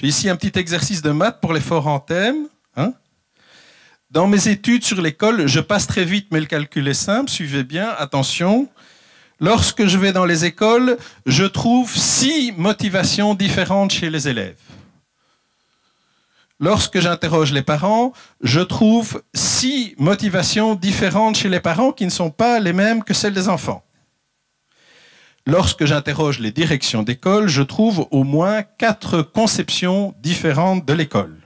J'ai ici un petit exercice de maths pour l'effort en thème. Hein. Dans mes études sur l'école, je passe très vite, mais le calcul est simple. Suivez bien, attention. Lorsque je vais dans les écoles, je trouve 6 motivations différentes chez les élèves. Lorsque j'interroge les parents, je trouve 6 motivations différentes chez les parents qui ne sont pas les mêmes que celles des enfants. Lorsque j'interroge les directions d'école, je trouve au moins 4 conceptions différentes de l'école.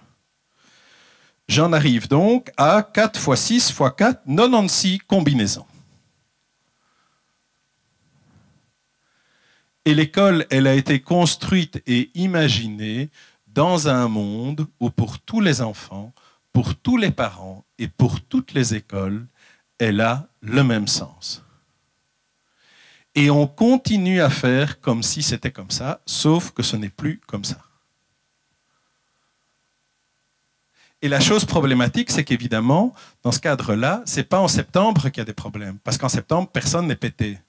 J'en arrive donc à 4 fois 6 fois 4, 96 combinaisons. Et l'école, elle a été construite et imaginée dans un monde où pour tous les enfants, pour tous les parents et pour toutes les écoles, elle a le même sens. Et on continue à faire comme si c'était comme ça, sauf que ce n'est plus comme ça. Et la chose problématique, c'est qu'évidemment, dans ce cadre-là, ce n'est pas en septembre qu'il y a des problèmes. Parce qu'en septembre, personne n'est pété.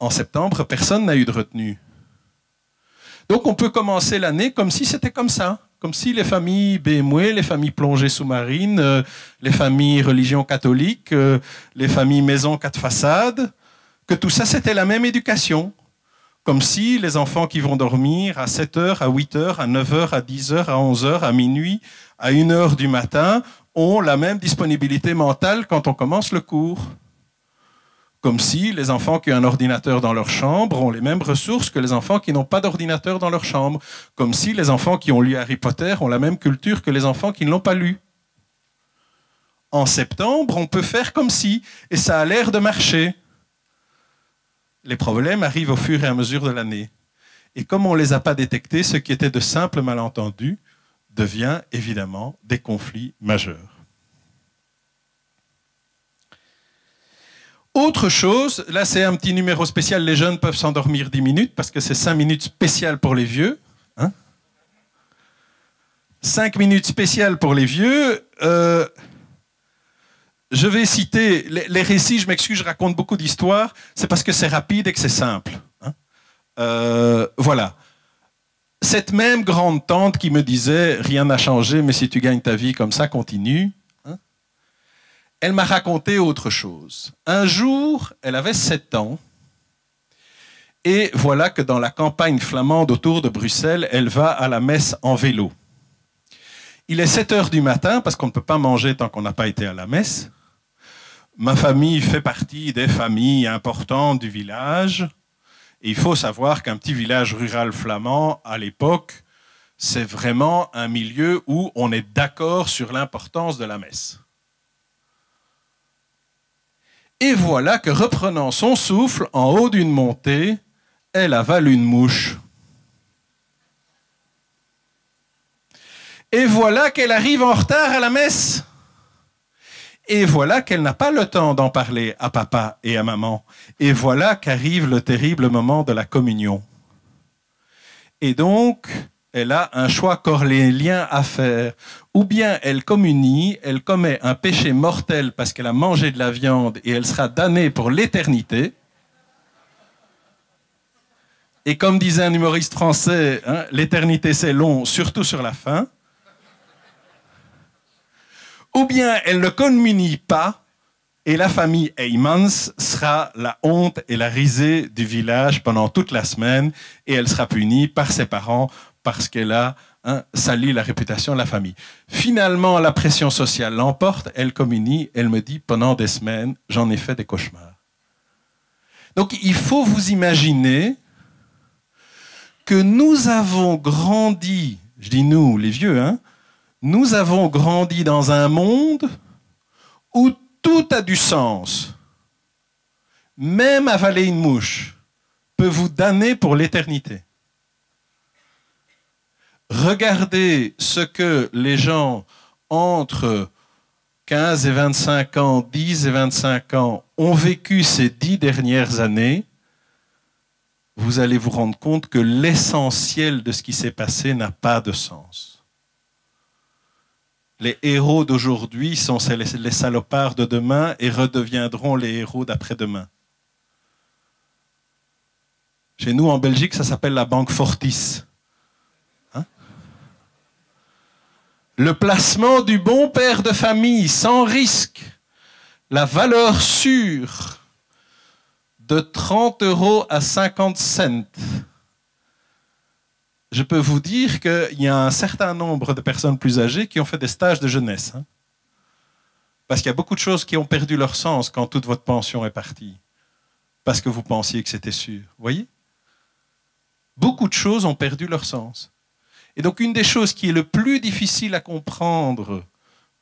En septembre, personne n'a eu de retenue. Donc on peut commencer l'année comme si c'était comme ça. Comme si les familles BMW, les familles plongées sous-marines, les familles religion catholique, les familles maison 4 façades, que tout ça c'était la même éducation. Comme si les enfants qui vont dormir à 7h, à 8h, à 9h, à 10h, à 11h, à minuit, à 1h du matin, ont la même disponibilité mentale quand on commence le cours. Comme si les enfants qui ont un ordinateur dans leur chambre ont les mêmes ressources que les enfants qui n'ont pas d'ordinateur dans leur chambre. Comme si les enfants qui ont lu Harry Potter ont la même culture que les enfants qui ne l'ont pas lu. En septembre, on peut faire comme si, et ça a l'air de marcher. Les problèmes arrivent au fur et à mesure de l'année. Et comme on ne les a pas détectés, ce qui était de simples malentendus devient évidemment des conflits majeurs. Autre chose, là c'est un petit numéro spécial, les jeunes peuvent s'endormir 10 minutes parce que c'est 5 minutes spéciales pour les vieux. Hein, 5 minutes spéciales pour les vieux. Je vais citer les récits, je m'excuse, je raconte beaucoup d'histoires, c'est parce que c'est rapide et que c'est simple. Hein. Voilà. Cette même grande tante qui me disait « Rien n'a changé, mais si tu gagnes ta vie comme ça, continue ». Elle m'a raconté autre chose. Un jour, elle avait 7 ans, et voilà que dans la campagne flamande autour de Bruxelles, elle va à la messe en vélo. Il est 7h du matin, parce qu'on ne peut pas manger tant qu'on n'a pas été à la messe. Ma famille fait partie des familles importantes du village, et il faut savoir qu'un petit village rural flamand, à l'époque, c'est vraiment un milieu où on est d'accord sur l'importance de la messe. Et voilà que, reprenant son souffle, en haut d'une montée, elle avale une mouche. Et voilà qu'elle arrive en retard à la messe. Et voilà qu'elle n'a pas le temps d'en parler à papa et à maman. Et voilà qu'arrive le terrible moment de la communion. Et donc, elle a un choix cornélien à faire. Ou bien elle communie, elle commet un péché mortel parce qu'elle a mangé de la viande et elle sera damnée pour l'éternité. Et comme disait un humoriste français, hein, l'éternité c'est long, surtout sur la fin. Ou bien elle ne communie pas et la famille Heymans sera la honte et la risée du village pendant toute la semaine et elle sera punie par ses parents parce qu'elle a sali la réputation de la famille. Finalement, la pression sociale l'emporte, elle communie, elle me dit pendant des semaines, j'en ai fait des cauchemars. Donc il faut vous imaginer que nous avons grandi, je dis nous, les vieux, hein, nous avons grandi dans un monde où tout a du sens. Même avaler une mouche peut vous damner pour l'éternité. Regardez ce que les gens entre 15 et 25 ans, 10 et 25 ans ont vécu ces 10 dernières années. Vous allez vous rendre compte que l'essentiel de ce qui s'est passé n'a pas de sens. Les héros d'aujourd'hui sont les salopards de demain et redeviendront les héros d'après-demain. Chez nous, en Belgique, ça s'appelle la Banque Fortis. Hein? le placement du bon père de famille sans risque, la valeur sûre de 30 € à 50 cents. Je peux vous dire qu'il y a un certain nombre de personnes plus âgées qui ont fait des stages de jeunesse. Hein, parce qu'il y a beaucoup de choses qui ont perdu leur sens quand toute votre pension est partie. Parce que vous pensiez que c'était sûr. Vous voyez? Beaucoup de choses ont perdu leur sens. Et donc, une des choses qui est le plus difficile à comprendre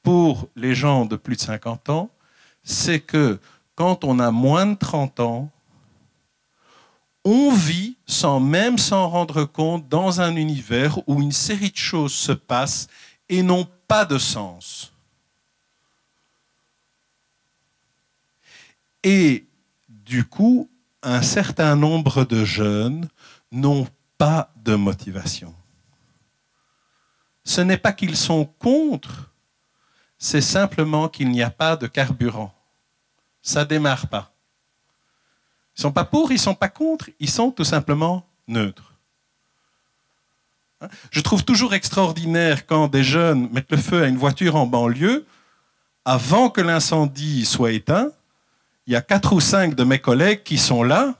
pour les gens de plus de 50 ans, c'est que quand on a moins de 30 ans, on vit sans même s'en rendre compte dans un univers où une série de choses se passent et n'ont pas de sens. Et du coup, un certain nombre de jeunes n'ont pas de motivation. Ce n'est pas qu'ils sont contre, c'est simplement qu'il n'y a pas de carburant. Ça ne démarre pas. Ils ne sont pas pour, ils ne sont pas contre, ils sont tout simplement neutres. Je trouve toujours extraordinaire quand des jeunes mettent le feu à une voiture en banlieue, avant que l'incendie soit éteint, il y a 4 ou 5 de mes collègues qui sont là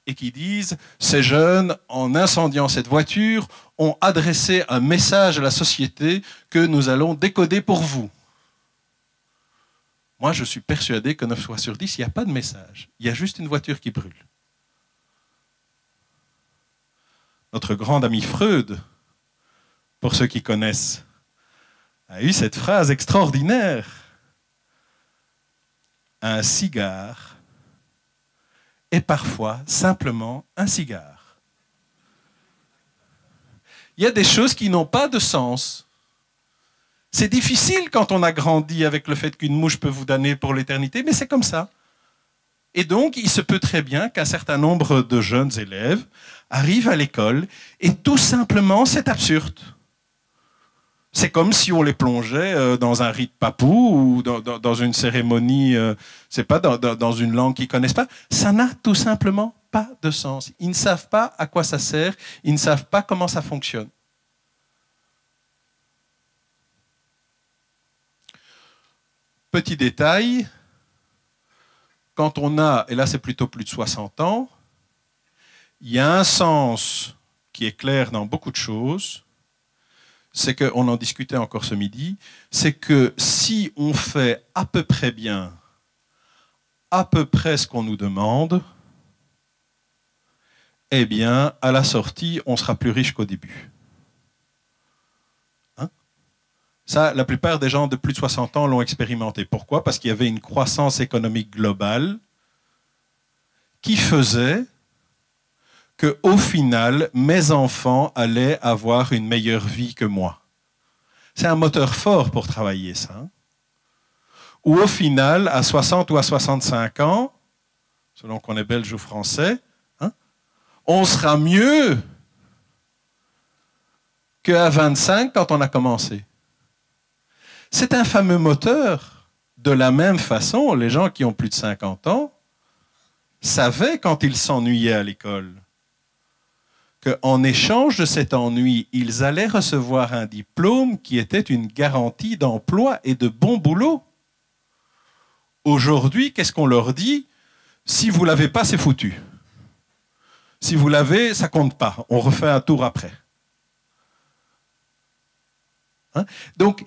et qui disent « Ces jeunes, en incendiant cette voiture, ont adressé un message à la société que nous allons décoder pour vous. » Moi, je suis persuadé que 9 fois sur 10, il n'y a pas de message. Il y a juste une voiture qui brûle. Notre grand ami Freud, pour ceux qui connaissent, a eu cette phrase extraordinaire. Un cigare est parfois simplement un cigare. Il y a des choses qui n'ont pas de sens. C'est difficile quand on a grandi avec le fait qu'une mouche peut vous damner pour l'éternité, mais c'est comme ça. Et donc, il se peut très bien qu'un certain nombre de jeunes élèves arrivent à l'école et tout simplement, c'est absurde. C'est comme si on les plongeait dans un rite papou ou dans une cérémonie, c'est pas dans une langue qu'ils connaissent pas. Ça n'a tout simplement pas de sens. Ils ne savent pas à quoi ça sert, ils ne savent pas comment ça fonctionne. Petit détail, quand on a, et là c'est plutôt plus de 60 ans, il y a un sens qui est clair dans beaucoup de choses, c'est qu'on en discutait encore ce midi, c'est que si on fait à peu près bien, à peu près ce qu'on nous demande, eh bien, à la sortie, on sera plus riche qu'au début. Hein? Ça, la plupart des gens de plus de 60 ans l'ont expérimenté. Pourquoi? Parce qu'il y avait une croissance économique globale qui faisait qu'au final, mes enfants allaient avoir une meilleure vie que moi. C'est un moteur fort pour travailler, ça. Hein? Ou au final, à 60 ou à 65 ans, selon qu'on est belge ou français, hein, on sera mieux qu'à 25 quand on a commencé. C'est un fameux moteur. De la même façon, les gens qui ont plus de 50 ans savaient quand ils s'ennuyaient à l'école qu'en échange de cet ennui, ils allaient recevoir un diplôme qui était une garantie d'emploi et de bon boulot. Aujourd'hui, qu'est-ce qu'on leur dit? Si vous ne l'avez pas, c'est foutu. Si vous l'avez, ça ne compte pas. On refait un tour après. Hein? Donc,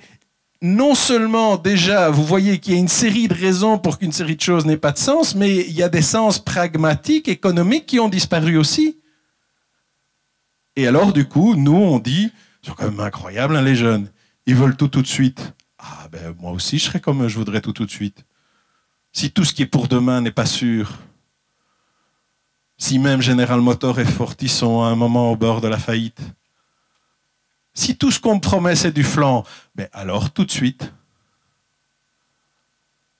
non seulement déjà, vous voyez qu'il y a une série de raisons pour qu'une série de choses n'ait pas de sens, mais il y a des sens pragmatiques, économiques qui ont disparu aussi. Et alors, du coup, nous, on dit, c'est quand même incroyable, hein, les jeunes, ils veulent tout de suite. Ah ben, moi aussi, je serais comme eux, je voudrais tout de suite. Si tout ce qui est pour demain n'est pas sûr, si même General Motors et Fortis sont à un moment au bord de la faillite, si tout ce qu'on me promet, c'est du flan, ben alors tout de suite.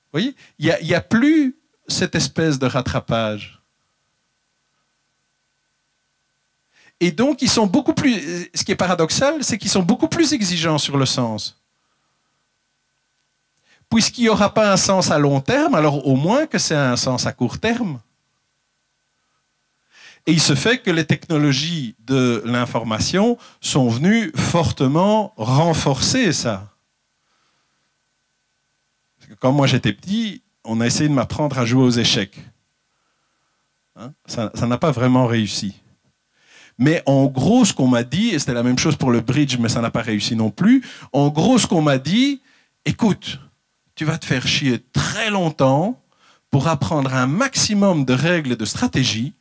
Vous voyez, il n'y a plus cette espèce de rattrapage. Et donc, ils sont beaucoup plus. Ce qui est paradoxal, c'est qu'ils sont beaucoup plus exigeants sur le sens. Puisqu'il n'y aura pas un sens à long terme, alors au moins que c'est un sens à court terme. Et il se fait que les technologies de l'information sont venues fortement renforcer ça. Quand moi j'étais petit, on a essayé de m'apprendre à jouer aux échecs. Hein? Ça n'a pas vraiment réussi. Mais en gros, ce qu'on m'a dit, et c'était la même chose pour le bridge, mais ça n'a pas réussi non plus, en gros, ce qu'on m'a dit, écoute, tu vas te faire chier très longtemps pour apprendre un maximum de règles et de stratégies,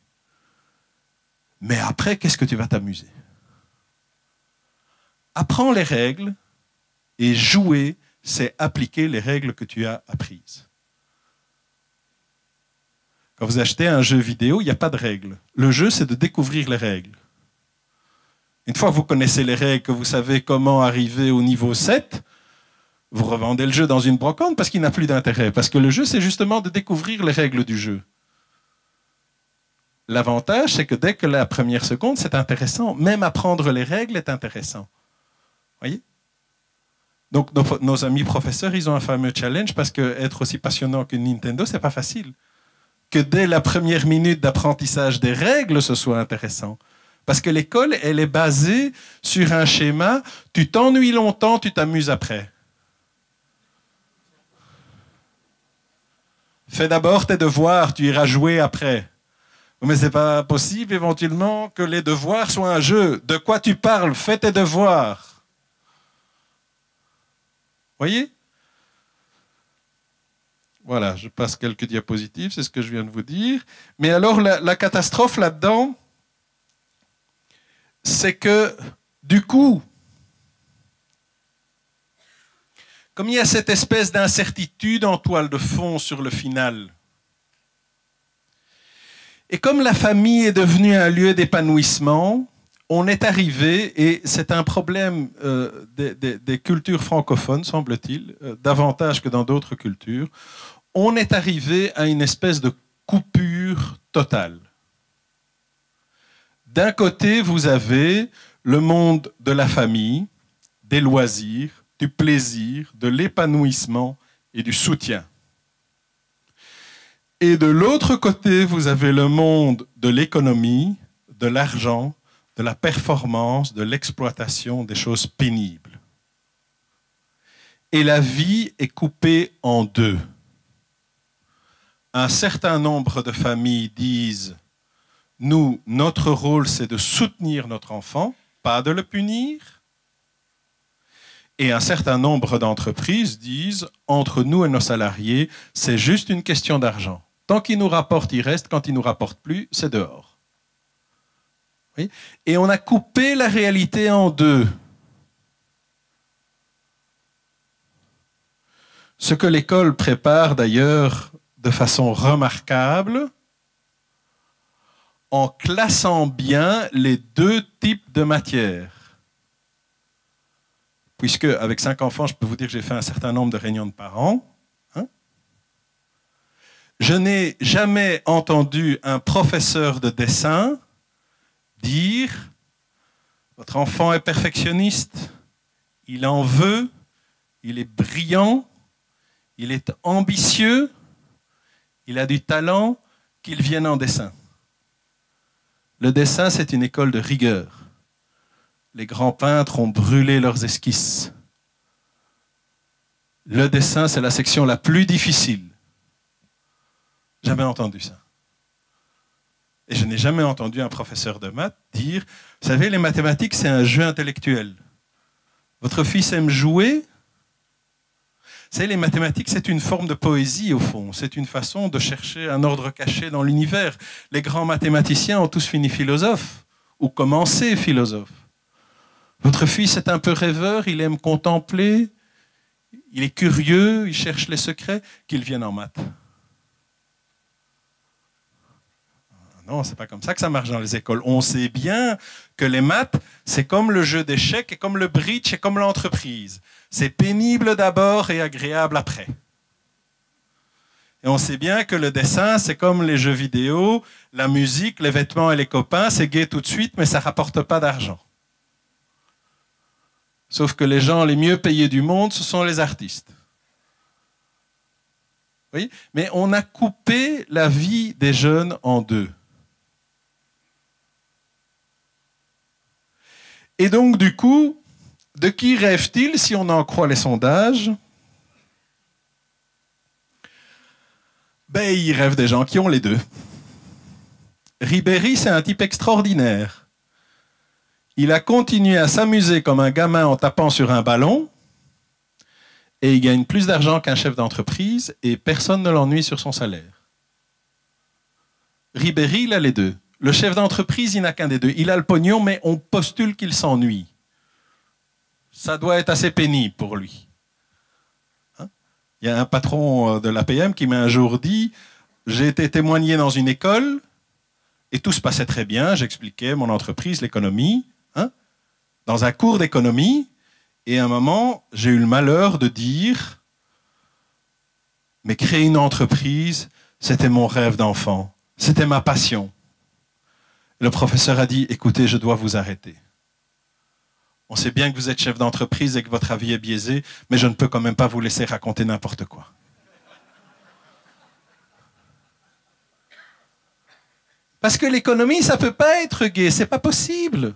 mais après, qu'est-ce que tu vas t'amuser? Apprends les règles et jouer, c'est appliquer les règles que tu as apprises. Quand vous achetez un jeu vidéo, il n'y a pas de règles. Le jeu, c'est de découvrir les règles. Une fois que vous connaissez les règles, que vous savez comment arriver au niveau 7, vous revendez le jeu dans une brocante parce qu'il n'a plus d'intérêt. Parce que le jeu, c'est justement de découvrir les règles du jeu. L'avantage, c'est que dès que la première seconde, c'est intéressant. Même apprendre les règles est intéressant. Voyez? Donc, nos amis professeurs, ils ont un fameux challenge parce qu'être aussi passionnant que Nintendo, c'est pas facile. Que dès la première minute d'apprentissage des règles, ce soit intéressant. Parce que l'école, elle est basée sur un schéma. Tu t'ennuies longtemps, tu t'amuses après. Fais d'abord tes devoirs, tu iras jouer après. Mais ce n'est pas possible éventuellement que les devoirs soient un jeu. De quoi tu parles? Fais tes devoirs. Voyez? Voilà, je passe quelques diapositives, c'est ce que je viens de vous dire. Mais alors, la catastrophe là-dedans, c'est que, du coup, comme il y a cette espèce d'incertitude en toile de fond sur le final, et comme la famille est devenue un lieu d'épanouissement, on est arrivé, et c'est un problème des cultures francophones, semble-t-il, davantage que dans d'autres cultures, on est arrivé à une espèce de coupure totale. D'un côté, vous avez le monde de la famille, des loisirs, du plaisir, de l'épanouissement et du soutien. Et de l'autre côté, vous avez le monde de l'économie, de l'argent, de la performance, de l'exploitation, des choses pénibles. Et la vie est coupée en deux. Un certain nombre de familles disent « Nous, notre rôle, c'est de soutenir notre enfant, pas de le punir. » Et un certain nombre d'entreprises disent « Entre nous et nos salariés, c'est juste une question d'argent. Tant qu'il nous rapporte, il reste. Quand il ne nous rapporte plus, c'est dehors. » Oui. Et on a coupé la réalité en deux. Ce que l'école prépare d'ailleurs de façon remarquable, en classant bien les deux types de matières. Puisque, avec 5 enfants, je peux vous dire que j'ai fait un certain nombre de réunions de parents. Hein? Je n'ai jamais entendu un professeur de dessin dire « Votre enfant est perfectionniste, il en veut, il est brillant, il est ambitieux, il a du talent, qu'il vienne en dessin. » Le dessin, c'est une école de rigueur. Les grands peintres ont brûlé leurs esquisses. Le dessin, c'est la section la plus difficile. Jamais entendu ça. Et je n'ai jamais entendu un professeur de maths dire « Vous savez, les mathématiques, c'est un jeu intellectuel. Votre fils aime jouer. Vous savez, les mathématiques, c'est une forme de poésie, au fond. C'est une façon de chercher un ordre caché dans l'univers. Les grands mathématiciens ont tous fini philosophes, ou commencé philosophes. Votre fils est un peu rêveur, il aime contempler, il est curieux, il cherche les secrets, qu'il vienne en maths. » Non, c'est pas comme ça que ça marche dans les écoles. On sait bien que les maths, c'est comme le jeu d'échecs, et comme le bridge, et comme l'entreprise. C'est pénible d'abord et agréable après. Et on sait bien que le dessin, c'est comme les jeux vidéo, la musique, les vêtements et les copains, c'est gai tout de suite, mais ça ne rapporte pas d'argent. Sauf que les gens les mieux payés du monde, ce sont les artistes. Oui, mais on a coupé la vie des jeunes en deux. Et donc, du coup, de qui rêve-t-il si on en croit les sondages? Ben, il rêve des gens qui ont les deux. Ribéry, c'est un type extraordinaire. Il a continué à s'amuser comme un gamin en tapant sur un ballon et il gagne plus d'argent qu'un chef d'entreprise et personne ne l'ennuie sur son salaire. Ribéry, il a les deux. Le chef d'entreprise, il n'a qu'un des deux. Il a le pognon, mais on postule qu'il s'ennuie. Ça doit être assez pénible pour lui. Hein? Il y a un patron de l'APM qui m'a un jour dit « J'ai été témoigné dans une école et tout se passait très bien. J'expliquais mon entreprise, l'économie. Hein? Dans un cours d'économie, et à un moment, j'ai eu le malheur de dire « Mais créer une entreprise, c'était mon rêve d'enfant. C'était ma passion. » Le professeur a dit « Écoutez, je dois vous arrêter. On sait bien que vous êtes chef d'entreprise et que votre avis est biaisé, mais je ne peux quand même pas vous laisser raconter n'importe quoi. » Parce que l'économie, ça ne peut pas être gai, c'est pas possible.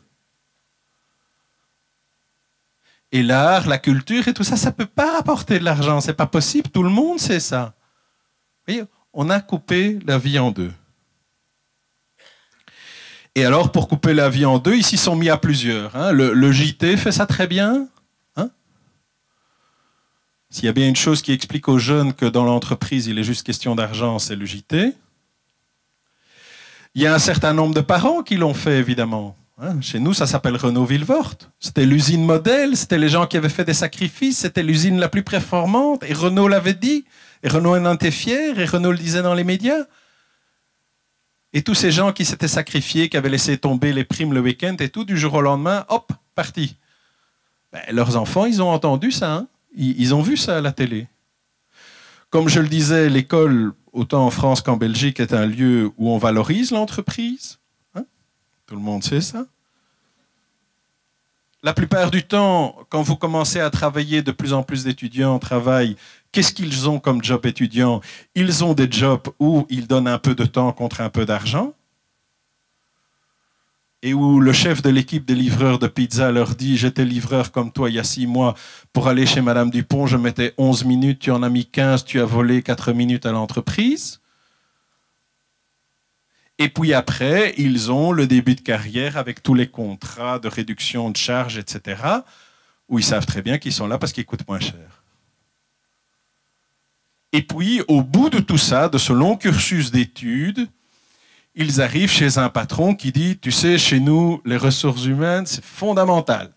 Et l'art, la culture et tout ça, ça ne peut pas rapporter de l'argent, c'est pas possible, tout le monde sait ça. Vous voyez, on a coupé la vie en deux. Et alors, pour couper la vie en deux, ils s'y sont mis à plusieurs. Hein. Le JT fait ça très bien. Hein. S'il y a bien une chose qui explique aux jeunes que dans l'entreprise, il est juste question d'argent, c'est le JT. Il y a un certain nombre de parents qui l'ont fait, évidemment. Hein. Chez nous, ça s'appelle Renault Villevorde. C'était l'usine modèle, c'était les gens qui avaient fait des sacrifices, c'était l'usine la plus performante. Et Renault l'avait dit, et Renault en était fier, et Renault le disait dans les médias. Et tous ces gens qui s'étaient sacrifiés, qui avaient laissé tomber les primes le week-end et tout, du jour au lendemain, hop, parti. Ben, leurs enfants, ils ont entendu ça. Hein. Ils ont vu ça à la télé. Comme je le disais, l'école, autant en France qu'en Belgique, est un lieu où on valorise l'entreprise. Hein. Tout le monde sait ça. La plupart du temps, quand vous commencez à travailler, de plus en plus d'étudiants travaillent. Qu'est-ce qu'ils ont comme job étudiant? Ils ont des jobs où ils donnent un peu de temps contre un peu d'argent et où le chef de l'équipe des livreurs de pizza leur dit « J'étais livreur comme toi il y a 6 mois. Pour aller chez Madame Dupont, je mettais 11 minutes. Tu en as mis 15. Tu as volé 4 minutes à l'entreprise. » Et puis après, ils ont le début de carrière avec tous les contrats de réduction de charges, etc., où ils savent très bien qu'ils sont là parce qu'ils coûtent moins cher. Et puis, au bout de tout ça, de ce long cursus d'études, ils arrivent chez un patron qui dit « Tu sais, chez nous, les ressources humaines, c'est fondamental.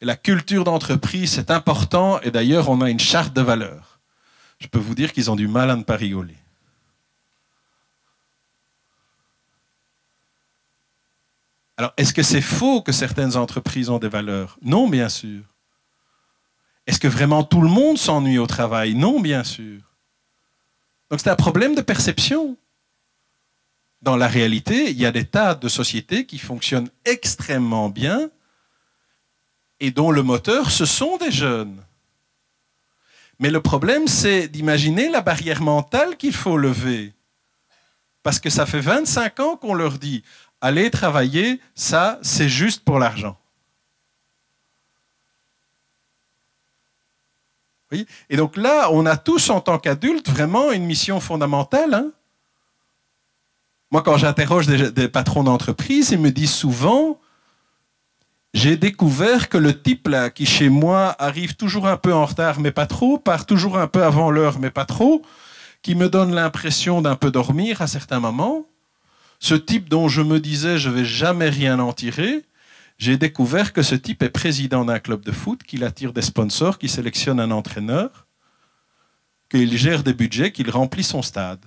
Et la culture d'entreprise, c'est important. Et d'ailleurs, on a une charte de valeurs. » Je peux vous dire qu'ils ont du mal à ne pas rigoler. Alors, est-ce que c'est faux que certaines entreprises ont des valeurs? Non, bien sûr. Est-ce que vraiment tout le monde s'ennuie au travail? Non, bien sûr. Donc c'est un problème de perception. Dans la réalité, il y a des tas de sociétés qui fonctionnent extrêmement bien et dont le moteur, ce sont des jeunes. Mais le problème, c'est d'imaginer la barrière mentale qu'il faut lever. Parce que ça fait 25 ans qu'on leur dit « Allez travailler, ça, c'est juste pour l'argent. » Et donc là, on a tous, en tant qu'adultes, vraiment une mission fondamentale. Hein. Moi, quand j'interroge des patrons d'entreprise, ils me disent souvent « J'ai découvert que le type là, qui, chez moi, arrive toujours un peu en retard, mais pas trop, part toujours un peu avant l'heure, mais pas trop, qui me donne l'impression d'un peu dormir à certains moments, ce type dont je me disais « Je ne vais jamais rien en tirer », j'ai découvert que ce type est président d'un club de foot, qu'il attire des sponsors, qu'il sélectionne un entraîneur, qu'il gère des budgets, qu'il remplit son stade.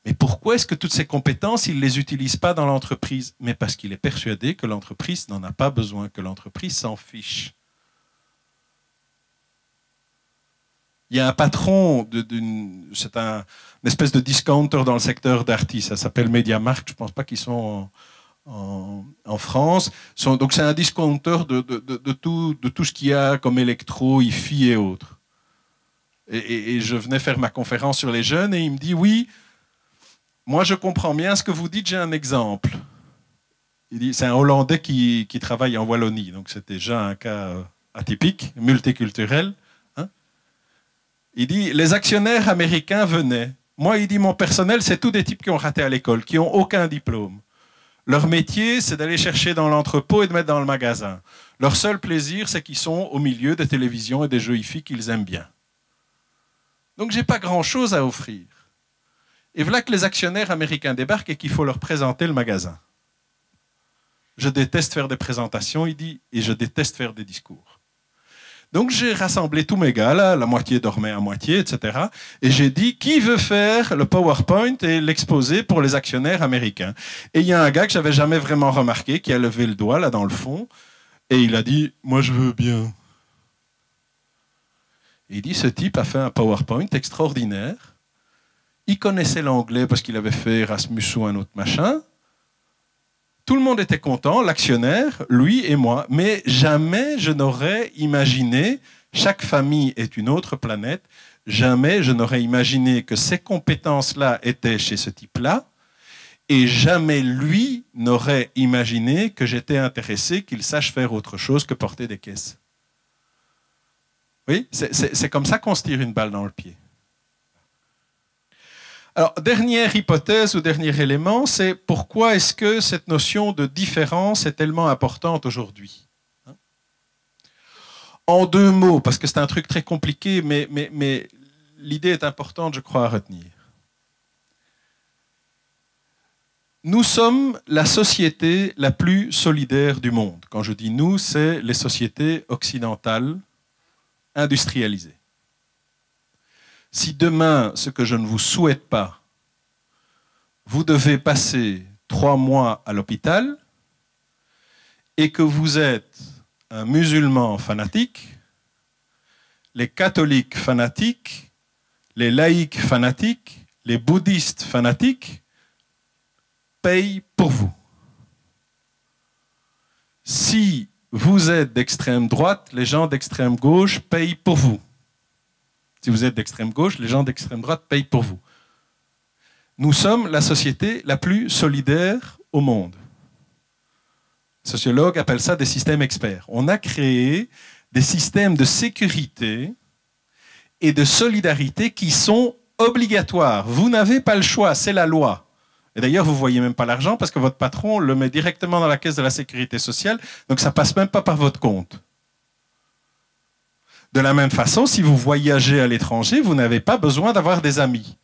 Mais pourquoi est-ce que toutes ces compétences, il ne les utilise pas dans l'entreprise? Mais parce qu'il est persuadé que l'entreprise n'en a pas besoin, que l'entreprise s'en fiche. Il y a un patron, c'est une espèce de discounter dans le secteur d'Arty, ça s'appelle MediaMarkt, je ne pense pas qu'ils sont en France. Donc c'est un discounter de tout ce qu'il y a comme électro, hi-fi et autres. Et je venais faire ma conférence sur les jeunes et il me dit « Oui, moi je comprends bien ce que vous dites, j'ai un exemple. Il dit, c'est un Hollandais qui travaille en Wallonie, donc c'était déjà un cas atypique, multiculturel. Hein. Il dit, les actionnaires américains venaient. Moi, il dit, mon personnel, c'est tous des types qui ont raté à l'école, qui n'ont aucun diplôme. Leur métier, c'est d'aller chercher dans l'entrepôt et de mettre dans le magasin. Leur seul plaisir, c'est qu'ils sont au milieu des télévisions et des jeux hi-fi qu'ils aiment bien. Donc, je n'ai pas grand-chose à offrir. Et voilà que les actionnaires américains débarquent et qu'il faut leur présenter le magasin. Je déteste faire des présentations, il dit, et je déteste faire des discours. Donc j'ai rassemblé tous mes gars, là, la moitié dormait à moitié, etc. Et j'ai dit, qui veut faire le PowerPoint et l'exposé pour les actionnaires américains? Et il y a un gars que j'avais jamais vraiment remarqué, qui a levé le doigt, là, dans le fond, et il a dit, moi je veux bien. Et il dit, ce type a fait un PowerPoint extraordinaire. Il connaissait l'anglais parce qu'il avait fait Erasmus ou un autre machin. Tout le monde était content, l'actionnaire, lui et moi, mais jamais je n'aurais imaginé, chaque famille est une autre planète, jamais je n'aurais imaginé que ces compétences-là étaient chez ce type-là, et jamais lui n'aurait imaginé que j'étais intéressé qu'il sache faire autre chose que porter des caisses. Oui, c'est comme ça qu'on se tire une balle dans le pied. Alors, dernière hypothèse ou dernier élément, c'est pourquoi est-ce que cette notion de différence est tellement importante aujourd'hui? En deux mots, parce que c'est un truc très compliqué, mais l'idée est importante, je crois, à retenir. Nous sommes la société la plus solidaire du monde. Quand je dis nous, c'est les sociétés occidentales industrialisées. Si demain, ce que je ne vous souhaite pas, vous devez passer 3 mois à l'hôpital et que vous êtes un musulman fanatique, les catholiques fanatiques, les laïcs fanatiques, les bouddhistes fanatiques payent pour vous. Si vous êtes d'extrême droite, les gens d'extrême gauche payent pour vous. Si vous êtes d'extrême gauche, les gens d'extrême droite payent pour vous. Nous sommes la société la plus solidaire au monde. Les sociologues appellent ça des systèmes experts. On a créé des systèmes de sécurité et de solidarité qui sont obligatoires. Vous n'avez pas le choix, c'est la loi. Et d'ailleurs, vous ne voyez même pas l'argent parce que votre patron le met directement dans la caisse de la sécurité sociale, donc ça ne passe même pas par votre compte. De la même façon, si vous voyagez à l'étranger, vous n'avez pas besoin d'avoir des amis.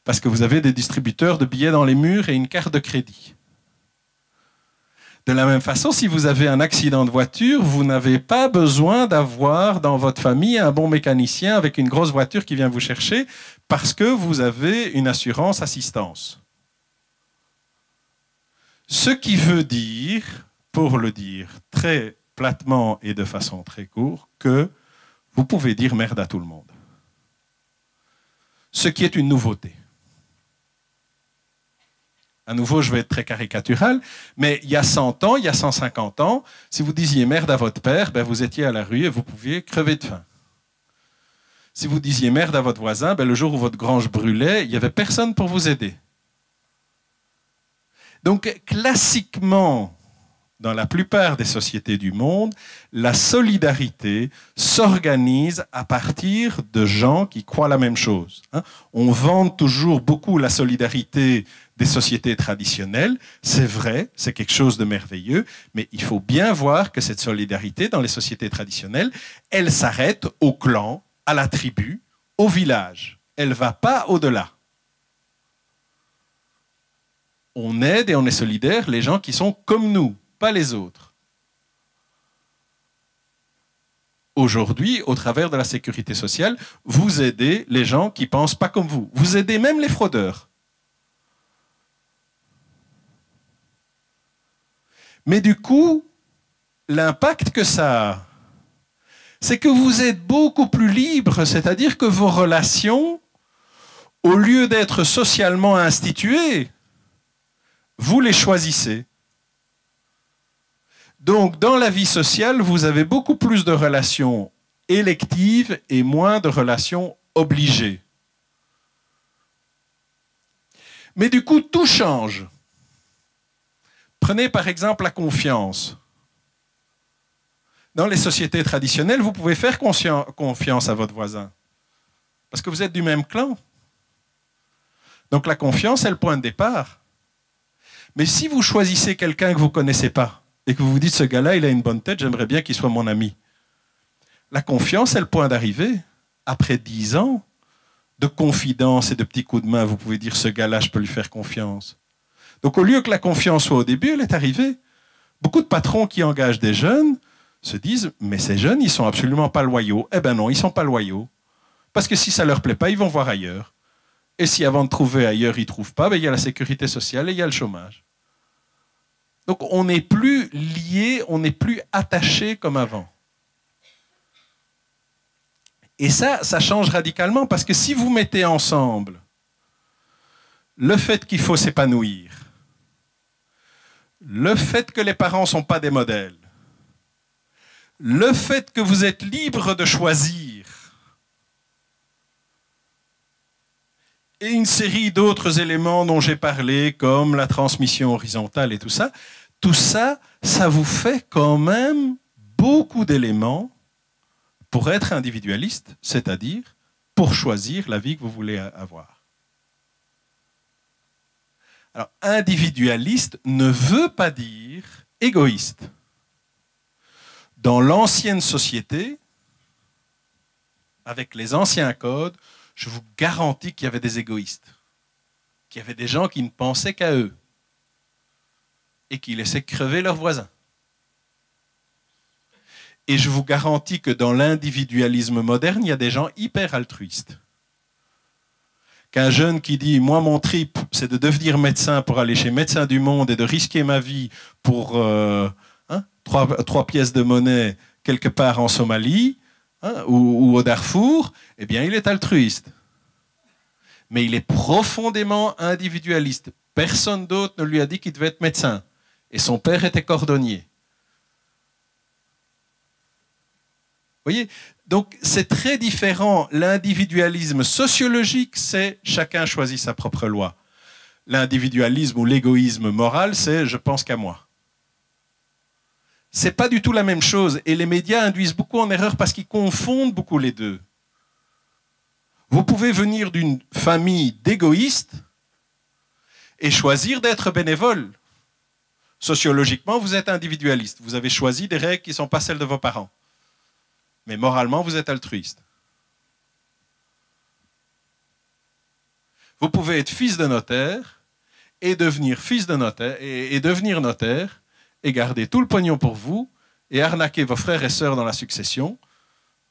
Parce que vous avez des distributeurs de billets dans les murs et une carte de crédit. De la même façon, si vous avez un accident de voiture, vous n'avez pas besoin d'avoir dans votre famille un bon mécanicien avec une grosse voiture qui vient vous chercher parce que vous avez une assurance assistance. Ce qui veut dire, pour le dire très platement et de façon très courte, que vous pouvez dire merde à tout le monde. Ce qui est une nouveauté. À nouveau, je vais être très caricatural, mais il y a 100 ans, il y a 150 ans, si vous disiez merde à votre père, ben vous étiez à la rue et vous pouviez crever de faim. Si vous disiez merde à votre voisin, ben le jour où votre grange brûlait, il n'y avait personne pour vous aider. Donc, classiquement, dans la plupart des sociétés du monde, la solidarité s'organise à partir de gens qui croient la même chose. On vante toujours beaucoup la solidarité des sociétés traditionnelles. C'est vrai, c'est quelque chose de merveilleux, mais il faut bien voir que cette solidarité dans les sociétés traditionnelles, elle s'arrête au clan, à la tribu, au village. Elle ne va pas au-delà. On aide et on est solidaire les gens qui sont comme nous, pas les autres. Aujourd'hui, au travers de la sécurité sociale, vous aidez les gens qui ne pensent pas comme vous. Vous aidez même les fraudeurs. Mais du coup, l'impact que ça a, c'est que vous êtes beaucoup plus libre, c'est-à-dire que vos relations, au lieu d'être socialement instituées, vous les choisissez. Donc, dans la vie sociale, vous avez beaucoup plus de relations électives et moins de relations obligées. Mais du coup, tout change. Prenez par exemple la confiance. Dans les sociétés traditionnelles, vous pouvez faire confiance à votre voisin. Parce que vous êtes du même clan. Donc la confiance est le point de départ. Mais si vous choisissez quelqu'un que vous ne connaissez pas, et que vous vous dites, ce gars-là, il a une bonne tête, j'aimerais bien qu'il soit mon ami. La confiance est le point d'arrivée. Après 10 ans de confidence et de petits coups de main, vous pouvez dire, ce gars-là, je peux lui faire confiance. Donc au lieu que la confiance soit au début, elle est arrivée. Beaucoup de patrons qui engagent des jeunes se disent, mais ces jeunes, ils ne sont absolument pas loyaux. Eh bien non, ils ne sont pas loyaux. Parce que si ça ne leur plaît pas, ils vont voir ailleurs. Et si avant de trouver ailleurs, ils ne trouvent pas, ben, il y a la sécurité sociale et il y a le chômage. Donc on n'est plus liés, on n'est plus attachés comme avant. Et ça change radicalement parce que si vous mettez ensemble le fait qu'il faut s'épanouir, le fait que les parents ne sont pas des modèles, le fait que vous êtes libre de choisir, et une série d'autres éléments dont j'ai parlé, comme la transmission horizontale et tout ça, ça vous fait quand même beaucoup d'éléments pour être individualiste, c'est-à-dire pour choisir la vie que vous voulez avoir. Alors, individualiste ne veut pas dire égoïste. Dans l'ancienne société, avec les anciens codes, je vous garantis qu'il y avait des égoïstes, qu'il y avait des gens qui ne pensaient qu'à eux et qui laissaient crever leurs voisins. Et je vous garantis que dans l'individualisme moderne, il y a des gens hyper altruistes. Qu'un jeune qui dit « moi, mon trip, c'est de devenir médecin pour aller chez Médecins du Monde et de risquer ma vie pour 3 pièces de monnaie quelque part en Somalie, ou au Darfour », eh bien, il est altruiste. Mais il est profondément individualiste. Personne d'autre ne lui a dit qu'il devait être médecin. Et son père était cordonnier. Vous voyez ? Donc, c'est très différent. L'individualisme sociologique, c'est chacun choisit sa propre loi. L'individualisme ou l'égoïsme moral, c'est je pense qu'à moi. C'est pas du tout la même chose. Et les médias induisent beaucoup en erreur parce qu'ils confondent beaucoup les deux. Vous pouvez venir d'une famille d'égoïstes et choisir d'être bénévole. Sociologiquement, vous êtes individualiste. Vous avez choisi des règles qui ne sont pas celles de vos parents. Mais moralement, vous êtes altruiste. Vous pouvez être fils de notaire et devenir fils de notaire et devenir notaire et garder tout le pognon pour vous et arnaquer vos frères et sœurs dans la succession.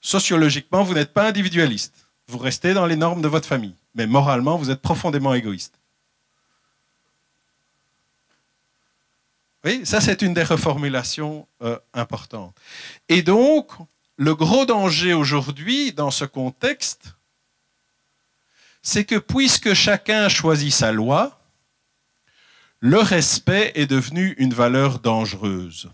Sociologiquement, vous n'êtes pas individualiste. Vous restez dans les normes de votre famille. Mais moralement, vous êtes profondément égoïste. Oui, ça c'est une des reformulations importantes. Et donc, le gros danger aujourd'hui, dans ce contexte, c'est que puisque chacun choisit sa loi, le respect est devenu une valeur dangereuse.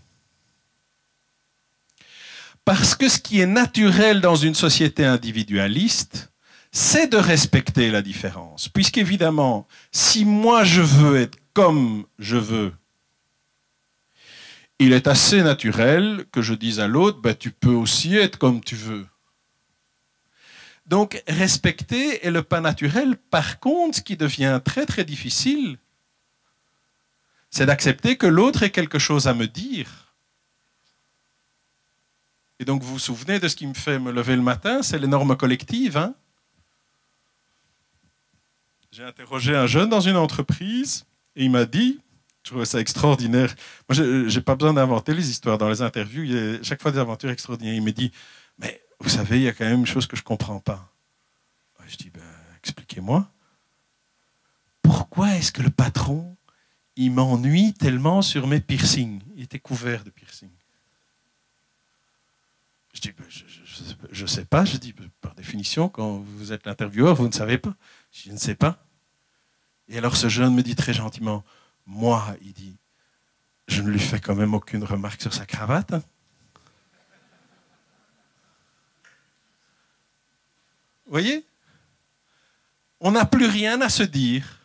Parce que ce qui est naturel dans une société individualiste, c'est de respecter la différence. Puisqu'évidemment, si moi je veux être comme je veux, il est assez naturel que je dise à l'autre, ben, tu peux aussi être comme tu veux. Donc, respecter est le pas naturel. Par contre, ce qui devient très très difficile, c'est d'accepter que l'autre ait quelque chose à me dire. Et donc, vous vous souvenez de ce qui me fait me lever le matin, c'est les normes collectives. Hein? J'ai interrogé un jeune dans une entreprise et il m'a dit, je trouvais ça extraordinaire. Moi, je n'ai pas besoin d'inventer les histoires. Dans les interviews, il y a chaque fois des aventures extraordinaires. Il me dit, mais vous savez, il y a quand même une chose que je ne comprends pas. Je dis, ben, expliquez-moi. Pourquoi est-ce que le patron, il m'ennuie tellement sur mes piercings? Il était couvert de piercings. Je dis, ben, je ne sais pas. Je dis, par définition, quand vous êtes l'intervieweur, vous ne savez pas. Je dis, je ne sais pas. Et alors ce jeune me dit très gentiment, moi, il dit, je ne lui fais quand même aucune remarque sur sa cravate. Hein. Vous voyez? On n'a plus rien à se dire.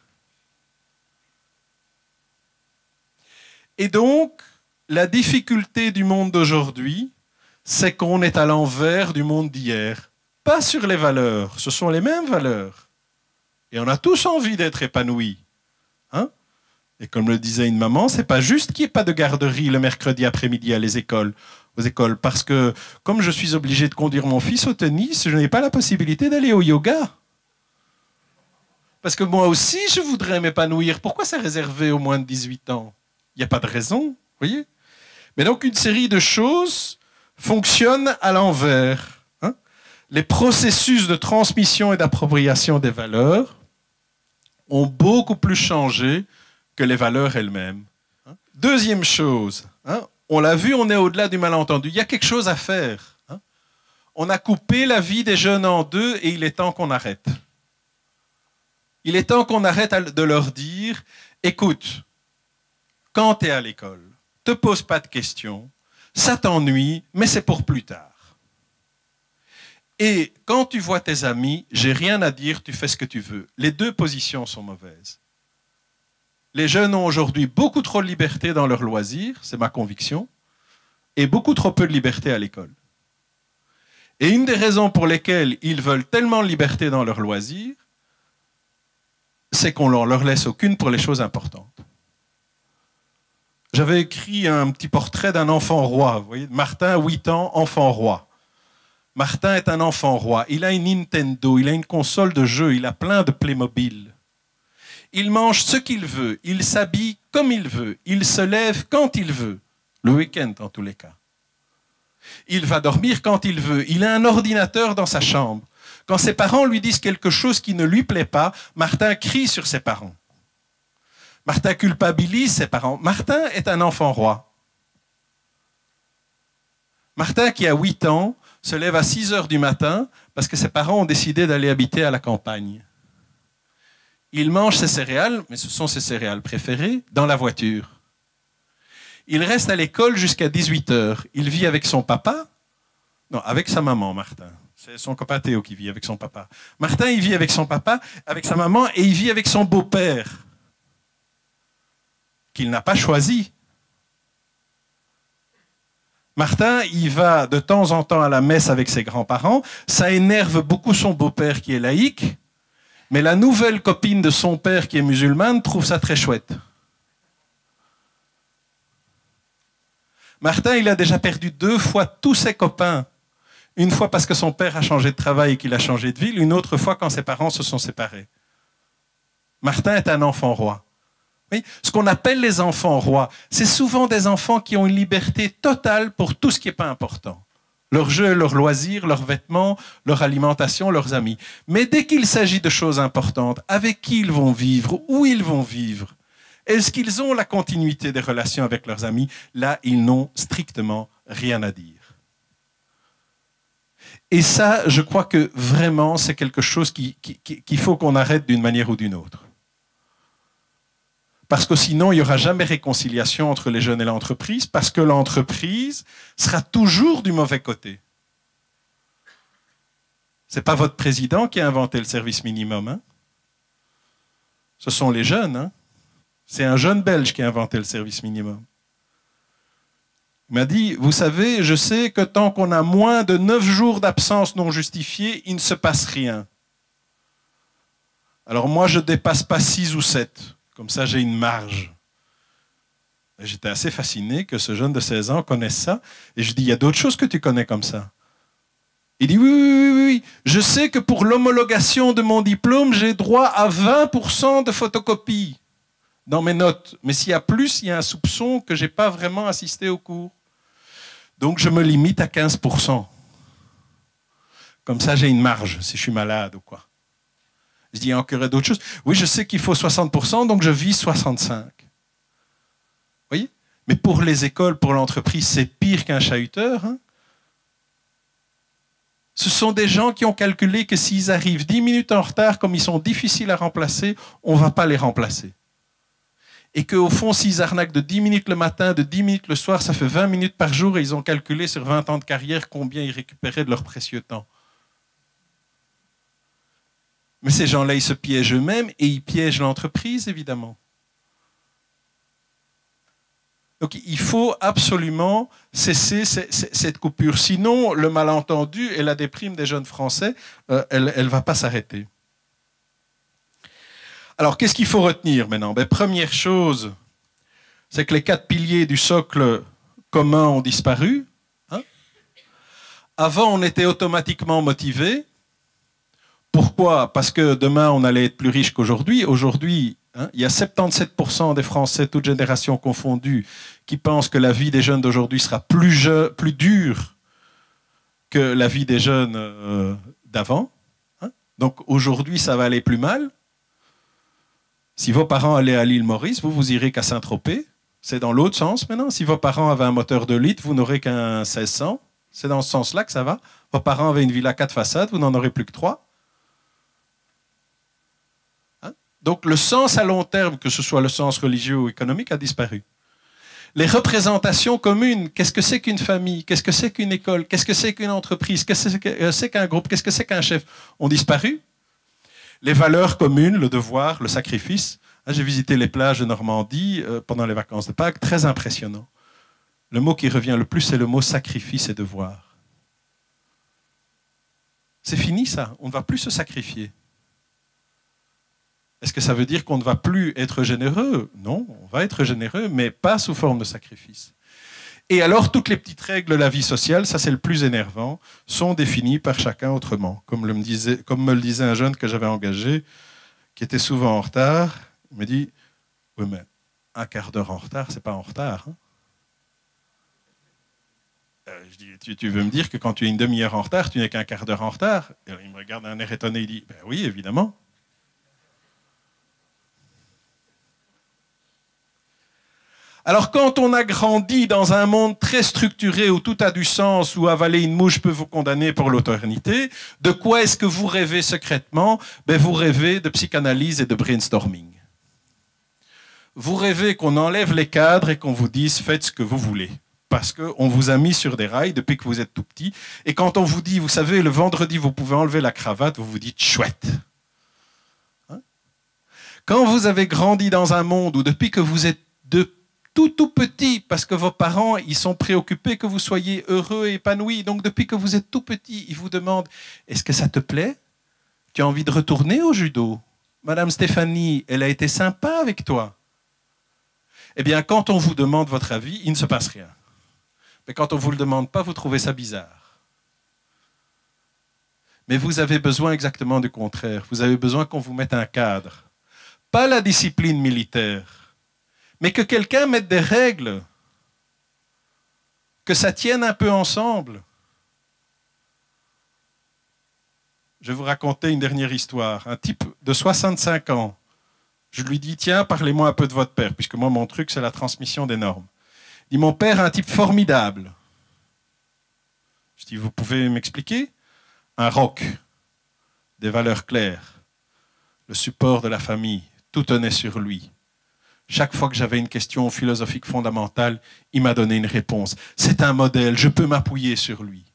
Et donc, la difficulté du monde d'aujourd'hui, c'est qu'on est à l'envers du monde d'hier. Pas sur les valeurs, ce sont les mêmes valeurs. Et on a tous envie d'être épanouis. Hein? Et comme le disait une maman, c'est pas juste qu'il n'y ait pas de garderie le mercredi après-midi aux écoles, parce que comme je suis obligé de conduire mon fils au tennis, je n'ai pas la possibilité d'aller au yoga. Parce que moi aussi, je voudrais m'épanouir. Pourquoi c'est réservé aux moins de 18 ans? Il n'y a pas de raison, vous voyez? Mais donc, une série de choses fonctionnent à l'envers. Hein? Les processus de transmission et d'appropriation des valeurs ont beaucoup plus changé que les valeurs elles-mêmes. Hein? Deuxième chose, hein? On l'a vu, on est au-delà du malentendu. Il y a quelque chose à faire. Hein? On a coupé la vie des jeunes en deux et il est temps qu'on arrête. Il est temps qu'on arrête de leur dire, écoute, quand tu es à l'école, ne te pose pas de questions, ça t'ennuie, mais c'est pour plus tard. Et quand tu vois tes amis, j'ai rien à dire, tu fais ce que tu veux. Les deux positions sont mauvaises. Les jeunes ont aujourd'hui beaucoup trop de liberté dans leurs loisirs, c'est ma conviction, et beaucoup trop peu de liberté à l'école. Et une des raisons pour lesquelles ils veulent tellement de liberté dans leurs loisirs, c'est qu'on ne leur laisse aucune pour les choses importantes. J'avais écrit un petit portrait d'un enfant roi. Vous voyez, Martin, 8 ans, enfant roi. Martin est un enfant roi. Il a une Nintendo, il a une console de jeu, il a plein de Playmobil. Il mange ce qu'il veut, il s'habille comme il veut, il se lève quand il veut, le week-end en tous les cas. Il va dormir quand il veut, il a un ordinateur dans sa chambre. Quand ses parents lui disent quelque chose qui ne lui plaît pas, Martin crie sur ses parents. Martin culpabilise ses parents. Martin est un enfant roi. Martin, qui a 8 ans, se lève à 6 heures du matin parce que ses parents ont décidé d'aller habiter à la campagne. Il mange ses céréales, mais ce sont ses céréales préférées, dans la voiture. Il reste à l'école jusqu'à 18 heures. Il vit avec son papa. Non, avec sa maman, Martin. C'est son copain Théo qui vit avec son papa. Martin, il vit avec son papa, avec sa maman, et il vit avec son beau-père, qu'il n'a pas choisi. Martin, il va de temps en temps à la messe avec ses grands-parents. Ça énerve beaucoup son beau-père qui est laïque, mais la nouvelle copine de son père qui est musulmane trouve ça très chouette. Martin, il a déjà perdu 2 fois tous ses copains. Une fois parce que son père a changé de travail et qu'il a changé de ville, une autre fois quand ses parents se sont séparés. Martin est un enfant roi. Oui, ce qu'on appelle les enfants rois, c'est souvent des enfants qui ont une liberté totale pour tout ce qui n'est pas important. Leurs jeux, leurs loisirs, leurs vêtements, leur alimentation, leurs amis. Mais dès qu'il s'agit de choses importantes, avec qui ils vont vivre, où ils vont vivre, est-ce qu'ils ont la continuité des relations avec leurs amis? Là, ils n'ont strictement rien à dire. Et ça, je crois que vraiment, c'est quelque chose qu'il faut qu'on arrête d'une manière ou d'une autre. Parce que sinon, il n'y aura jamais réconciliation entre les jeunes et l'entreprise, parce que l'entreprise sera toujours du mauvais côté. Ce n'est pas votre président qui a inventé le service minimum. Hein? Ce sont les jeunes. Hein? C'est un jeune Belge qui a inventé le service minimum. Il m'a dit, vous savez, je sais que tant qu'on a moins de 9 jours d'absence non justifiée, il ne se passe rien. Alors moi, je ne dépasse pas 6 ou 7. Comme ça, j'ai une marge. Et j'étais assez fasciné que ce jeune de 16 ans connaisse ça. Et je dis, il y a d'autres choses que tu connais comme ça. Il dit, oui. Je sais que pour l'homologation de mon diplôme, j'ai droit à 20% de photocopie dans mes notes. Mais s'il y a plus, il y a un soupçon que je n'ai pas vraiment assisté au cours. Donc, je me limite à 15%. Comme ça, j'ai une marge si je suis malade ou quoi. Je dis, il y a encore d'autres choses. Oui, je sais qu'il faut 60%, donc je vise 65%. Vous voyez? Mais pour les écoles, pour l'entreprise, c'est pire qu'un chahuteur. Hein? Ce sont des gens qui ont calculé que s'ils arrivent 10 minutes en retard, comme ils sont difficiles à remplacer, on ne va pas les remplacer. Et qu'au fond, s'ils arnaquent de 10 minutes le matin, de 10 minutes le soir, ça fait 20 minutes par jour et ils ont calculé sur 20 ans de carrière combien ils récupéraient de leur précieux temps. Mais ces gens-là, ils se piègent eux-mêmes et ils piègent l'entreprise, évidemment. Donc il faut absolument cesser cette coupure. Sinon, le malentendu et la déprime des jeunes Français, elle ne va pas s'arrêter. Alors, qu'est-ce qu'il faut retenir maintenant? Première chose, c'est que les 4 piliers du socle commun ont disparu. Hein? Avant, on était automatiquement motivé. Pourquoi? Parce que demain, on allait être plus riche qu'aujourd'hui. Aujourd'hui, il y a 77% des Français, toutes générations confondues, qui pensent que la vie des jeunes d'aujourd'hui sera plus dure que la vie des jeunes d'avant. Hein? Donc aujourd'hui, ça va aller plus mal. Si vos parents allaient à l'île Maurice, vous irez qu'à Saint-Tropez. C'est dans l'autre sens maintenant. Si vos parents avaient un moteur 2 litres, vous n'aurez qu'un 1600. C'est dans ce sens-là que ça va. Vos parents avaient une villa 4 façades, vous n'en aurez plus que 3. Hein? Donc le sens à long terme, que ce soit le sens religieux ou économique, a disparu. Les représentations communes, qu'est-ce que c'est qu'une famille? Qu'est-ce que c'est qu'une école? Qu'est-ce que c'est qu'une entreprise? Qu'est-ce que c'est qu'un groupe? Qu'est-ce que c'est qu'un chef? Ont disparu. Les valeurs communes, le devoir, le sacrifice. J'ai visité les plages de Normandie pendant les vacances de Pâques, très impressionnant. Le mot qui revient le plus, c'est le mot sacrifice et devoir. C'est fini ça, on ne va plus se sacrifier. Est-ce que ça veut dire qu'on ne va plus être généreux? Non, on va être généreux, mais pas sous forme de sacrifice. Et alors, toutes les petites règles de la vie sociale, ça c'est le plus énervant, sont définies par chacun autrement. Comme me le disait un jeune que j'avais engagé, qui était souvent en retard, il me dit « Oui, mais un quart d'heure en retard, c'est pas en retard. Hein ?» Je dis « Tu veux me dire que quand tu es une demi-heure en retard, tu n'es qu'un quart d'heure en retard ?» Et il me regarde d'un air étonné, il dit « Ben oui, évidemment. » Alors quand on a grandi dans un monde très structuré où tout a du sens, où avaler une mouche peut vous condamner pour l'éternité, de quoi est-ce que vous rêvez secrètement? Vous rêvez de psychanalyse et de brainstorming. Vous rêvez qu'on enlève les cadres et qu'on vous dise faites ce que vous voulez. Parce qu'on vous a mis sur des rails depuis que vous êtes tout petit. Et quand on vous dit, vous savez, le vendredi vous pouvez enlever la cravate, vous vous dites chouette. Hein? Quand vous avez grandi dans un monde où depuis que vous êtes tout petit, parce que vos parents, ils sont préoccupés que vous soyez heureux et épanoui. Donc, depuis que vous êtes tout petit, ils vous demandent « Est-ce que ça te plaît? Tu as envie de retourner au judo? Madame Stéphanie, elle a été sympa avec toi. » Eh bien, quand on vous demande votre avis, il ne se passe rien. Mais quand on ne vous le demande pas, vous trouvez ça bizarre. Mais vous avez besoin exactement du contraire. Vous avez besoin qu'on vous mette un cadre. Pas la discipline militaire, mais que quelqu'un mette des règles, que ça tienne un peu ensemble. Je vais vous raconter une dernière histoire. Un type de 65 ans, je lui dis, tiens, parlez-moi un peu de votre père, puisque moi, mon truc, c'est la transmission des normes. Il dit, mon père est un type formidable. Je dis, vous pouvez m'expliquer? Un roc, des valeurs claires, le support de la famille, tout tenait sur lui. Chaque fois que j'avais une question philosophique fondamentale, il m'a donné une réponse. C'est un modèle, je peux m'appuyer sur lui.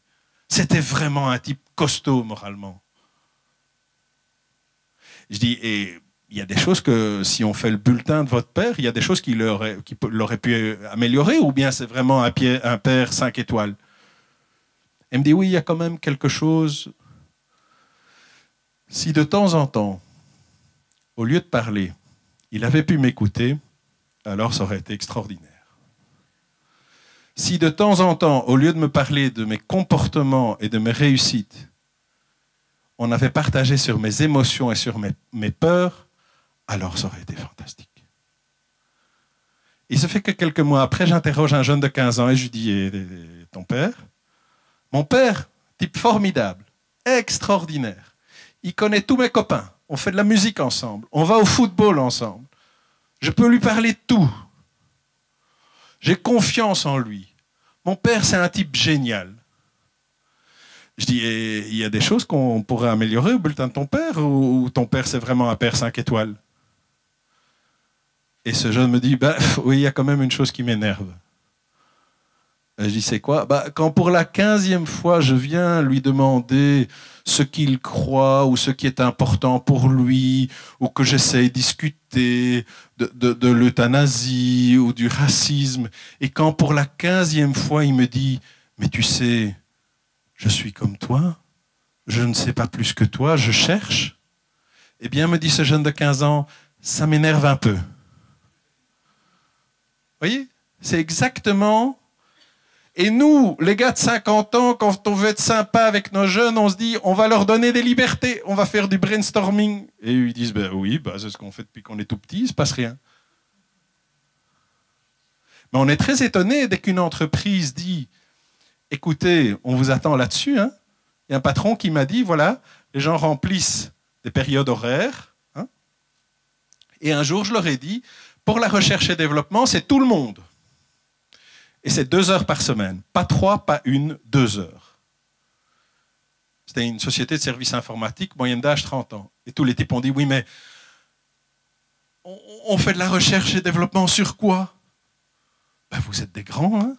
C'était vraiment un type costaud moralement. Je dis, et il y a des choses que, si on fait le bulletin de votre père, il y a des choses qu'il aurait pu améliorer, ou bien c'est vraiment un père 5 étoiles. Elle me dit, oui, il y a quand même quelque chose. Si de temps en temps, au lieu de parler, il avait pu m'écouter, alors ça aurait été extraordinaire. Si de temps en temps, au lieu de me parler de mes comportements et de mes réussites, on avait partagé sur mes émotions et sur mes peurs, alors ça aurait été fantastique. Il se fait que quelques mois après, j'interroge un jeune de 15 ans et je lui dis, et ton père? Mon père, type formidable, extraordinaire. Il connaît tous mes copains. On fait de la musique ensemble. On va au football ensemble. Je peux lui parler de tout. J'ai confiance en lui. Mon père, c'est un type génial. Je dis, et il y a des choses qu'on pourrait améliorer au bulletin de ton père, ou ton père, c'est vraiment un père 5 étoiles? Et ce jeune me dit, oui, il y a quand même une chose qui m'énerve. Je dis, c'est quoi? Quand pour la 15e fois, je viens lui demander ce qu'il croit ou ce qui est important pour lui, ou que j'essaye de discuter de l'euthanasie ou du racisme, et quand pour la 15e fois, il me dit, mais tu sais, je suis comme toi, je ne sais pas plus que toi, je cherche, eh bien, me dit ce jeune de 15 ans, ça m'énerve un peu. Vous voyez? C'est exactement... Et nous, les gars de 50 ans, quand on veut être sympa avec nos jeunes, on se dit, on va leur donner des libertés, on va faire du brainstorming. Et eux, ils disent, ben oui, c'est ce qu'on fait depuis qu'on est tout petit, il ne se passe rien. Mais on est très étonné dès qu'une entreprise dit, écoutez, on vous attend là-dessus. Hein. Il y a un patron qui m'a dit, voilà, les gens remplissent des périodes horaires. Hein, et un jour, je leur ai dit, pour la recherche et développement, c'est tout le monde. Et c'est 2 heures par semaine. Pas 3, pas 1, 2 heures. C'était une société de services informatiques, moyenne d'âge 30 ans. Et tous les types ont dit, oui, mais on fait de la recherche et développement sur quoi? Vous êtes des grands, hein?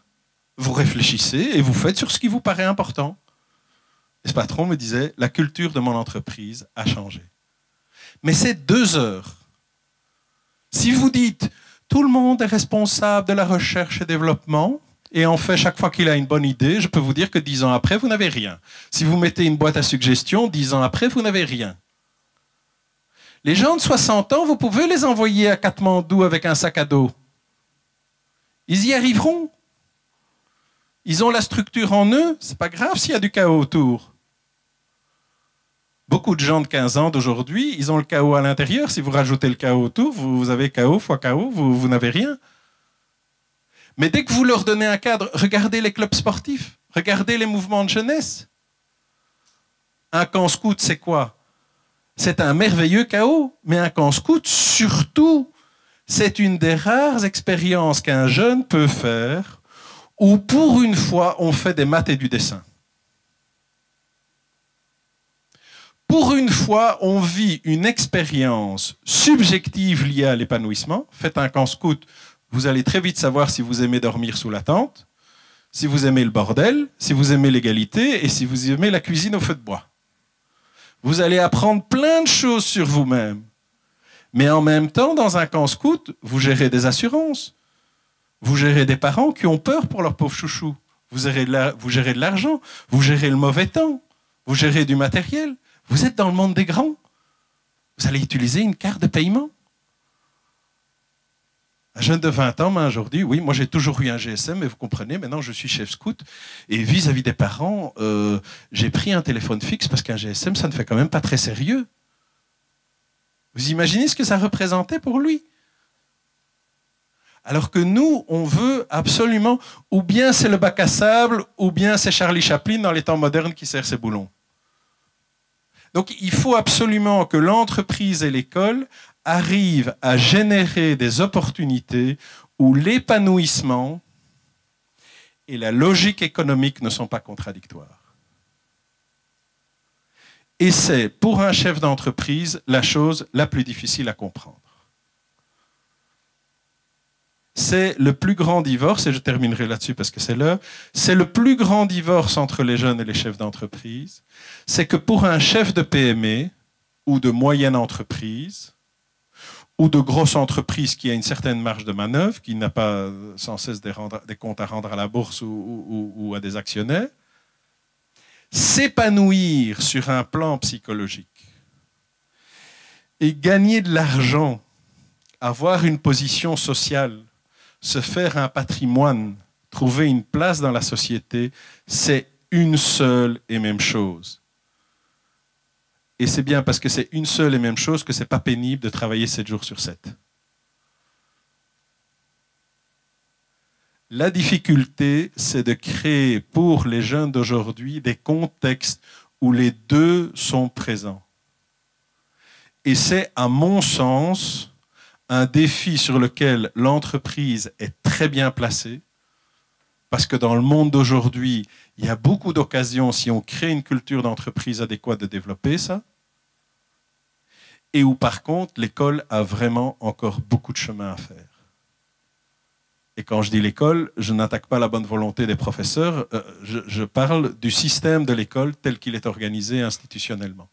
Vous réfléchissez et vous faites sur ce qui vous paraît important. Et ce patron me disait, la culture de mon entreprise a changé. Mais c'est 2 heures. Si vous dites, tout le monde est responsable de la recherche et développement, et en fait, chaque fois qu'il a une bonne idée, je peux vous dire que 10 ans après, vous n'avez rien. Si vous mettez une boîte à suggestions, 10 ans après, vous n'avez rien. Les gens de 60 ans, vous pouvez les envoyer à Katmandou avec un sac à dos. Ils y arriveront. Ils ont la structure en eux, c'est pas grave s'il y a du chaos autour. Beaucoup de gens de 15 ans d'aujourd'hui, ils ont le chaos à l'intérieur. Si vous rajoutez le chaos autour, vous avez chaos fois chaos, vous n'avez rien. Mais dès que vous leur donnez un cadre, regardez les clubs sportifs, regardez les mouvements de jeunesse. Un camp scout, c'est quoi? C'est un merveilleux chaos, mais un camp scout, surtout, c'est une des rares expériences qu'un jeune peut faire où, pour une fois, on fait des maths et du dessin. Pour une fois, on vit une expérience subjective liée à l'épanouissement. Faites un camp scout, vous allez très vite savoir si vous aimez dormir sous la tente, si vous aimez le bordel, si vous aimez l'égalité et si vous aimez la cuisine au feu de bois. Vous allez apprendre plein de choses sur vous-même. Mais en même temps, dans un camp scout, vous gérez des assurances. Vous gérez des parents qui ont peur pour leur pauvre chouchou. Vous gérez de l'argent, vous gérez le mauvais temps, vous gérez du matériel. Vous êtes dans le monde des grands. Vous allez utiliser une carte de paiement. Un jeune de 20 ans m'a aujourd'hui, oui, moi j'ai toujours eu un GSM, mais vous comprenez, maintenant je suis chef scout, et vis-à-vis des parents, j'ai pris un téléphone fixe parce qu'un GSM, ça ne fait quand même pas très sérieux. Vous imaginez ce que ça représentait pour lui? Alors que nous, on veut absolument, ou bien c'est le bac à sable, ou bien c'est Charlie Chaplin dans les temps modernes qui serre ses boulons. Donc il faut absolument que l'entreprise et l'école arrivent à générer des opportunités où l'épanouissement et la logique économique ne sont pas contradictoires. Et c'est, pour un chef d'entreprise, la chose la plus difficile à comprendre. C'est le plus grand divorce, et je terminerai là-dessus parce que c'est l'heure, c'est le plus grand divorce entre les jeunes et les chefs d'entreprise, c'est que pour un chef de PME ou de moyenne entreprise, ou de grosse entreprise qui a une certaine marge de manœuvre, qui n'a pas sans cesse des comptes à rendre à la bourse ou à des actionnaires, s'épanouir sur un plan psychologique et gagner de l'argent, avoir une position sociale, se faire un patrimoine, trouver une place dans la société, c'est une seule et même chose. Et c'est bien parce que c'est une seule et même chose que ce n'est pas pénible de travailler 7 jours sur 7. La difficulté, c'est de créer pour les jeunes d'aujourd'hui des contextes où les deux sont présents. Et c'est, à mon sens, un défi sur lequel l'entreprise est très bien placée, parce que dans le monde d'aujourd'hui, il y a beaucoup d'occasions, si on crée une culture d'entreprise adéquate, de développer ça, et où par contre, l'école a vraiment encore beaucoup de chemin à faire. Et quand je dis l'école, je n'attaque pas la bonne volonté des professeurs, je parle du système de l'école tel qu'il est organisé institutionnellement.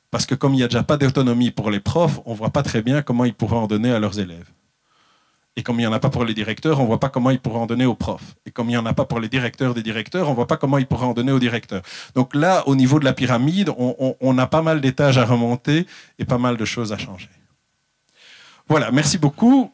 Parce que comme il n'y a déjà pas d'autonomie pour les profs, on ne voit pas très bien comment ils pourraient en donner à leurs élèves. Et comme il n'y en a pas pour les directeurs, on ne voit pas comment ils pourraient en donner aux profs. Et comme il n'y en a pas pour les directeurs des directeurs, on ne voit pas comment ils pourraient en donner aux directeurs. Donc là, au niveau de la pyramide, on a pas mal d'étages à remonter et pas mal de choses à changer. Voilà, merci beaucoup.